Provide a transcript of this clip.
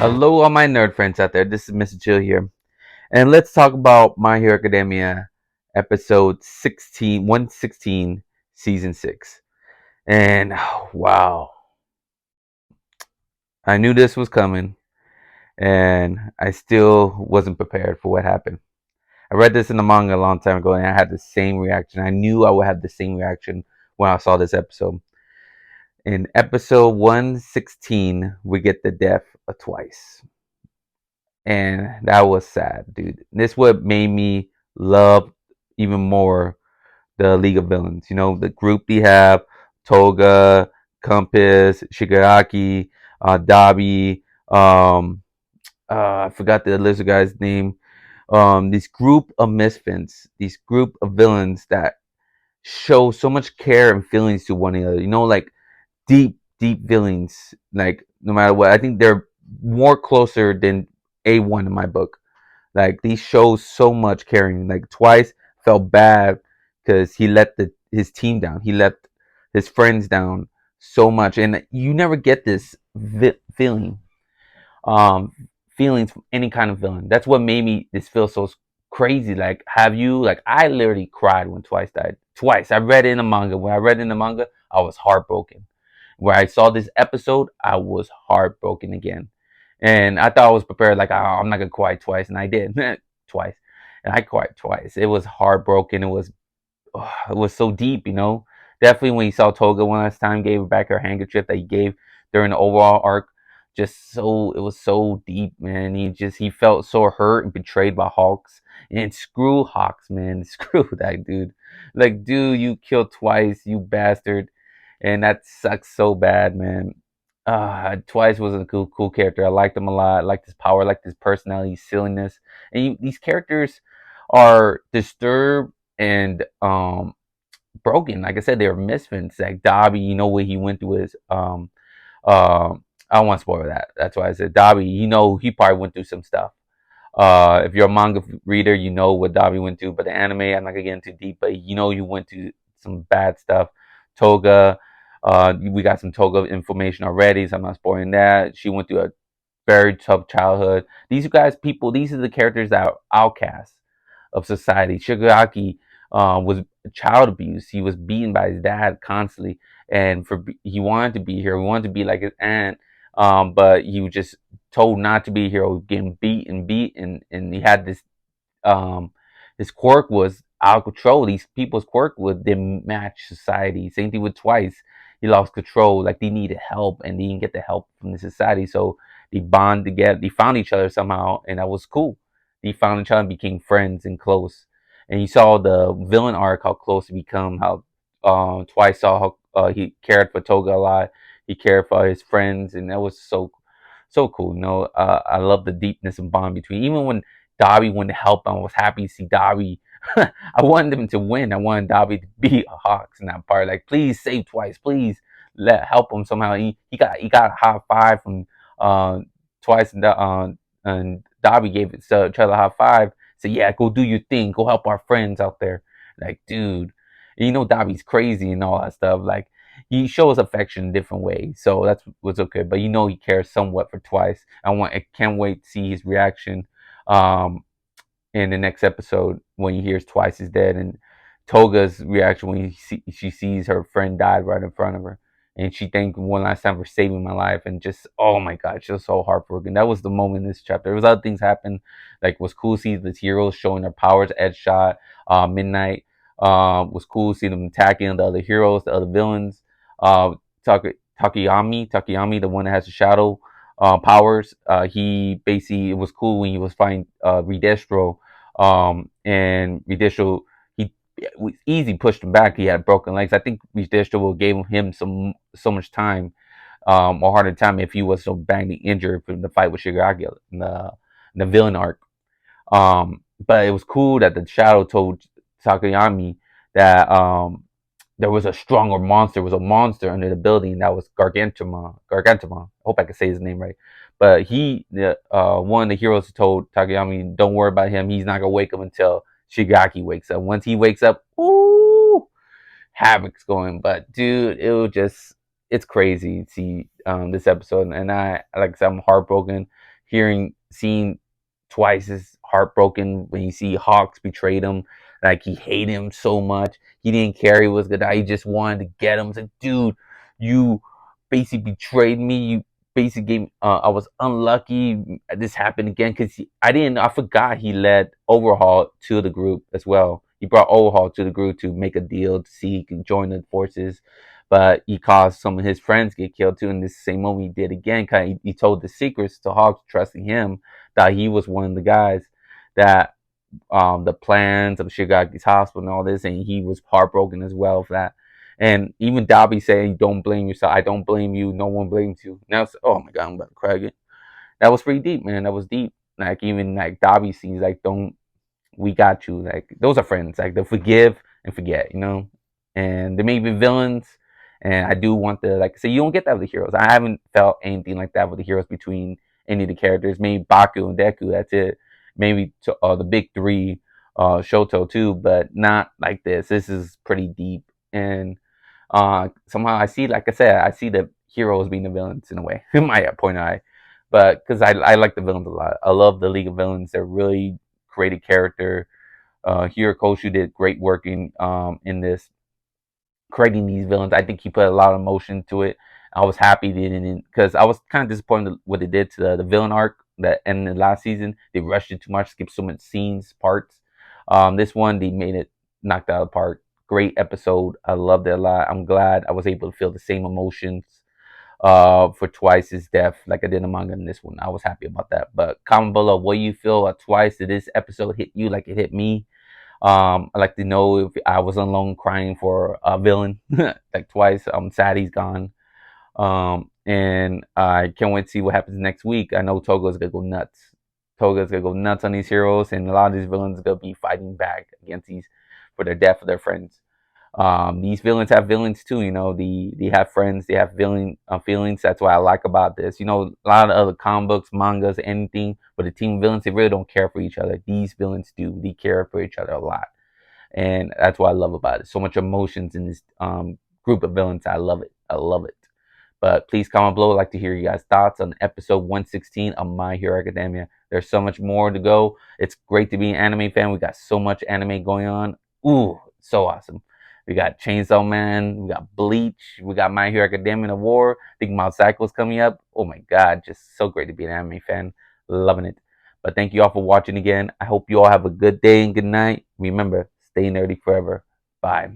Hello, all my nerd friends out there. This is Mr. Chill here, and let's talk about My Hero Academia, episode 16, 116, season 6. And wow, I knew this was coming, and I still wasn't prepared for what happened. I read this in the manga a long time ago, and I had the same reaction. I knew I would have the same reaction when I saw this episode. In episode 116, we get the death of Twice. And that was sad, dude. This what made me love even more the League of Villains. You know, the group they have: Toga, Compass, Shigaraki, Dabi. I forgot the lizard guy's name. This group of misfits, these group of villains that show so much care and feelings to one another. You know, like deep, deep feelings. Like no matter what, I think they're more closer than A1 in my book. Like these shows so much caring. Like Twice felt bad because he let his team down. He let his friends down so much, and you never get this feeling, um, feelings from any kind of villain. That's what made me this feel so crazy. Like, have you? Like, I literally cried when Twice died. Twice. I read it in the manga. When I read it in the manga, I was heartbroken. Where I saw this episode, I was heartbroken again. And I thought I was prepared, like, oh, I'm not gonna cry twice, and I did twice, and I cried twice. It was heartbroken. It was so deep, you know. Definitely when you saw Toga one last time, gave her back her handkerchief that he gave during the overall arc. Just so it was so deep, man. He felt so hurt and betrayed by Hawks. And screw Hawks, man. Screw that dude. Like, dude, you killed Twice, you bastard. And that sucks so bad, man. Twice was a cool character. I liked him a lot. I liked his power, I liked his personality, his silliness. And these characters are disturbed and broken. Like I said, they were misfits. Like Dabi, you know what he went through is I don't want to spoil that. That's why I said Dabi. You know he probably went through some stuff. If you're a manga reader, you know what Dabi went through. But the anime, I'm not gonna get into deep. But you know you went through some bad stuff. Toga, we got some Toga information already, so I'm not spoiling that. She went through a very tough childhood. These guys, people, these are the characters that are outcasts of society. Shigaraki was child abuse. He was beaten by his dad constantly, and he wanted to be here. He wanted to be like his aunt, but he was just told not to be here. He was getting beat and beat, and he had this. Um, his quirk was out of control. These people's quirk was didn't match society. Same thing with Twice. He lost control. Like they needed help, and they didn't get the help from the society. So they bond together. They found each other somehow, and that was cool. They found each other and became friends and close. And you saw the villain arc, how close he become. How Twice saw how he cared for Toga a lot. He cared for his friends, and that was so cool. You know, I love the deepness and bond between. Even when Dabi went to help him, I was happy to see Dabi. I wanted him to win. I wanted Dabi to beat Hawks in that part. Like, please save Twice. Please help him somehow. He got a high five from uh, Twice, and Dabi gave each other a high five. Said, yeah, go do your thing. Go help our friends out there. Like, dude, and you know Dabi's crazy and all that stuff. Like, he shows affection in different ways, so that's what's okay. But you know he cares somewhat for Twice. I can't wait to see his reaction um, in the next episode when he hears Twice is dead, and Toga's reaction when she sees her friend died right in front of her, and she thanked one last time for saving my life, and just oh my god, she was so heartbroken. That was the moment in this chapter. There was other things happen, like was cool to see the heroes showing their powers. Edge Shot, Midnight, was cool to see them attacking the other heroes, the other villains. Uh, Takayami, the one that has the shadow powers. He basically it was cool when he was fighting Redestro, and Redestro he was easy pushed him back. He had broken legs. I think Redestro gave him so much time, or harder time if he was so badly injured from the fight with Shigaraki in the villain arc. But it was cool that the shadow told Takayami that there was a stronger monster. There was a monster under the building that was Gargantumon. Gargantumon. I hope I can say his name right. But one of the heroes told Takayami, "Don't worry about him. He's not gonna wake up until Shigaki wakes up. Once he wakes up, ooh, havoc's going." But dude, it was just it's crazy to see this episode, and I like I said, I'm heartbroken seeing Twice is heartbroken when you see Hawks betrayed him. Like he hated him so much. He didn't care he was gonna die. He just wanted to get him. It's like, dude, you basically betrayed me. You basically gave. I was unlucky. This happened again because I didn't. I forgot he led Overhaul to the group as well. He brought Overhaul to the group to make a deal to see he could join the forces, but he caused some of his friends get killed too. In this same moment, he did again. Kind of, he told the secrets to Hawks, trusting him that he was one of the guys that the plans of Shigaki's hospital and all this, and he was heartbroken as well for that. And even Dabi saying, "Don't blame yourself. I don't blame you. No one blames you." Now, oh my god, I'm about to cry again. That was pretty deep, man. That was deep. Like even like Dabi sees like, "Don't we got you." Like those are friends. Like they'll forgive and forget, you know. And they may be villains, and I do want the like. So you don't get that with the heroes. I haven't felt anything like that with the heroes between any of the characters. Maybe Baku and Deku. That's it. Maybe the big three, Shoto too, but not like this. This is pretty deep, and somehow I see, like I said, I see the heroes being the villains in a way, in my point of eye. But because I like the villains a lot. I love the League of Villains. They're really created character. Hirokoshu did great work in this creating these villains. I think he put a lot of emotion to it. I was happy they didn't, because I was kind of disappointed what they did to the villain arc that ended last season. They rushed it too much, skipped so much scenes, parts. This one they made it knocked out of the park. Great episode. I loved it a lot. I'm glad I was able to feel the same emotions for Twice's death like I did in the manga in this one. I was happy about that. But comment below what you feel Twice. Did this episode hit you like it hit me? I'd like to know if I was alone crying for a villain like Twice. I'm sad he's gone. And I can't wait to see what happens next week. I know Togo's gonna go nuts. Toga's gonna go nuts on these heroes, and a lot of these villains are gonna be fighting back against these for their death of their friends. These villains have villains too. You know, they have friends. They have villain feelings. That's what I like about this. You know, a lot of other comic books, mangas, anything, but the team villains, they really don't care for each other. These villains do. They care for each other a lot, and that's what I love about it. So much emotions in this group of villains. I love it. I love it. But please comment below. I'd like to hear you guys' thoughts on episode 116 of My Hero Academia. There's so much more to go. It's great to be an anime fan. We got so much anime going on. Ooh, so awesome. We got Chainsaw Man. We got Bleach. We got My Hero Academia the War. I think Mob Psycho's coming up. Oh my god, just so great to be an anime fan. Loving it. But thank you all for watching again. I hope you all have a good day and good night. Remember, stay nerdy forever. Bye.